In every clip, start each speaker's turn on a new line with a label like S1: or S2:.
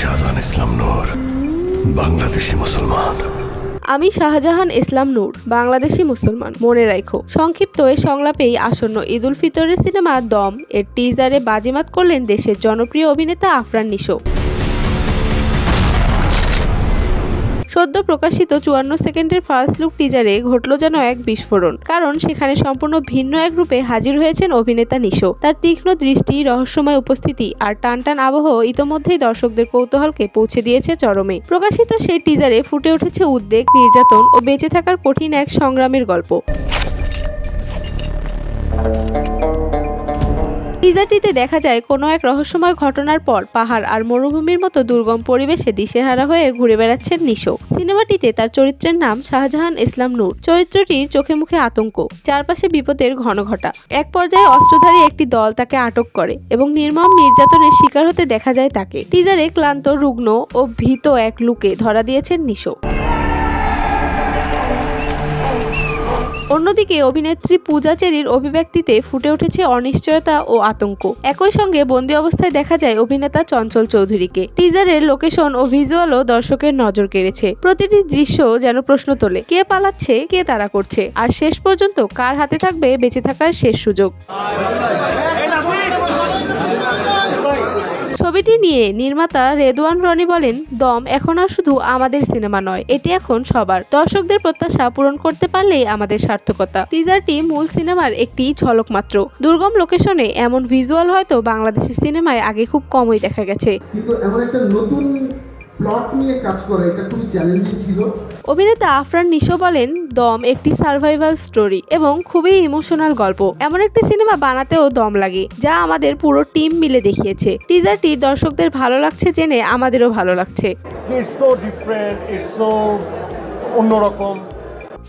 S1: শাহজাহান ইসলাম নূর, বাংলাদেশি মুসলমান।
S2: আমি শাহজাহান ইসলাম নূর, বাংলাদেশি মুসলমান। মনে রাখো। সংক্ষিপ্ত এ সংলাপেই আসন্ন ঈদ উল ফিতরের সিনেমা দম এর টিজারে বাজিমাত করলেন দেশের জনপ্রিয় অভিনেতা আফরান নিশো। সদ্য প্রকাশিত 54 সেকেন্ডের ফার্স্ট লুক টিজারে ঘটল যেন এক বিস্ফোরণ, কারণ সেখানে সম্পূর্ণ ভিন্ন এক রূপে হাজির হয়েছেন অভিনেতা নিশো। তার তীক্ষ্ণ দৃষ্টি, রহস্যময় উপস্থিতি আর টানটান আবহ ইতোমধ্যেই দর্শকদের কৌতূহলকে পৌঁছে দিয়েছে চরমে। প্রকাশিত সেই টিজারে ফুটে উঠেছে উদ্বেগ, নির্যাতন ও বেঁচে থাকার কঠিন এক সংগ্রামের গল্প। টিজারটিতে দেখা যায় কোনো এক রহস্যময় ঘটনার পর পাহাড় আর মরুভূমির মতো দুর্গম পরিবেশে দিশেহারা হয়ে ঘুরে বেড়াচ্ছেন নিশো। সিনেমাটিতে তার চরিত্রের নাম শাহজাহান ইসলাম নূর। চরিত্রটির চোখে মুখে আতঙ্ক, চারপাশে বিপদের ঘনঘটা। এক পর্যায়ে অস্ত্রধারী একটি দল তাকে আটক করে এবং নির্মম নির্যাতনের শিকার হতে দেখা যায় তাকে। টিজারে ক্লান্ত, রুগ্ন ও ভীত এক লুকে ধরা দিয়েছেন নিশো। অন্যদিকে অভিনেত্রী পূজা চেরির অভিব্যক্তিতে ফুটে উঠেছে অনিশ্চয়তা ও আতঙ্ক। একই সঙ্গে বন্দী অবস্থায় দেখা যায় অভিনেতা চঞ্চল চৌধুরীকে। টিজারের লোকেশন ও ভিজুয়ালও দর্শকের নজর কেড়েছে। প্রতিটি দৃশ্য যেন প্রশ্ন তোলে, কে পালাচ্ছে, কে তাড়া করছে, আর শেষ পর্যন্ত কার হাতে থাকবে বেঁচে থাকার শেষ সুযোগ। ছবিটি নিয়ে নির্মাতা রেদওয়ান রনি বলেন, দম এখন আর শুধু আমাদের সিনেমা নয়, এটি এখন সবার। দর্শকদের প্রত্যাশা পূরণ করতে পারলেই আমাদের সার্থকতা। টিজারটি মূল সিনেমার একটি ঝলক মাত্র। দুর্গম লোকেশনে এমন ভিজুয়াল হয়তো বাংলাদেশের সিনেমায় আগে খুব কমই দেখা গেছে।
S3: কিন্তু এমন একটা নতুন প্লট নিয়ে কাজ করা এটা খুবই চ্যালেঞ্জিং ছিল।
S2: অভিনেতা আফরান নিশো বলেন, দম একটি সার্ভাইভাল স্টোরি এবং খুবই ইমোশনাল গল্প। এমন একটি সিনেমা বানাতেও দম লাগে, যা আমাদের পুরো টিম মিলে দেখিয়েছে। টিজারটি দর্শকদের ভালো লাগছে জেনে আমাদেরও ভালো লাগছে।
S4: অন্যরকম।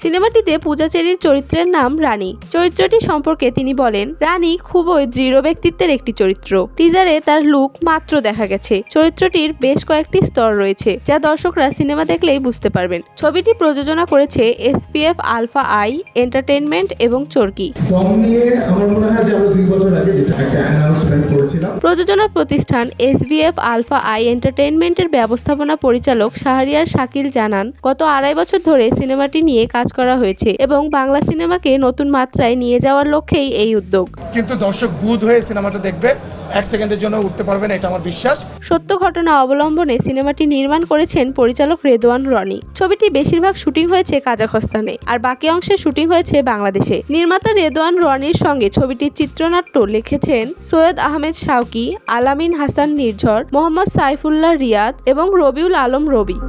S2: সিনেমাটিতে পূজা চেরির চরিত্রের নাম রানী। চরিত্রটি সম্পর্কে তিনি বলেন, রানী খুবই দৃঢ় ব্যক্তিত্বের একটি চরিত্র। টিজারে তার লুক মাত্র দেখা গেছে। চরিত্রটির বেশ কয়েকটি স্তর রয়েছে, যা দর্শকরা সিনেমা দেখলেই বুঝতে পারবেন। ছবিটি প্রযোজনা করেছে SPF আলফা আই এন্টারটেইনমেন্ট এবং চরকি।
S3: দম নিয়ে আমার মনে হয় যে আমরা 2 বছর আগে যেটা একটা অ্যানাউন্সমেন্ট করেছিলাম।
S2: প্রযোজনা প্রতিষ্ঠান SBF আলফা আই এন্টারটেইনমেন্টের ব্যবস্থাপনা পরিচালক শাহরিয়ার শাকিল জানান, গত 2.5 বছর ধরে সিনেমাটি নিয়ে কাজ করা হয়েছে এবং বাংলা সিনেমাকে নতুন মাত্রায় নিয়ে যাওয়ার লক্ষ্যেই এই উদ্যোগ।
S5: কিন্তু দর্শক বুধ হয়ে সিনেমাটা দেখবে, 1 সেকেন্ডের জন্য উঠতে পারবে না, এটা আমার বিশ্বাস।
S2: সত্য ঘটনা অবলম্বনে সিনেমাটি নির্মাণ করেছেন পরিচালক রেদওয়ান রনি। ছবিটি বেশিরভাগ শুটিং হয়েছে কাজাখস্তানে, আর বাকি অংশে শুটিং হয়েছে বাংলাদেশে। নির্মাতা রেদওয়ান রনির সঙ্গে ছবিটির চিত্রনাট্য লিখেছেন সৈয়দ আহমেদ শাওকি, আলামিন হাসান নির্ঝর, মোহাম্মদ সাইফুল্লাহ রিয়াদ এবং রবিউল আলম রবি।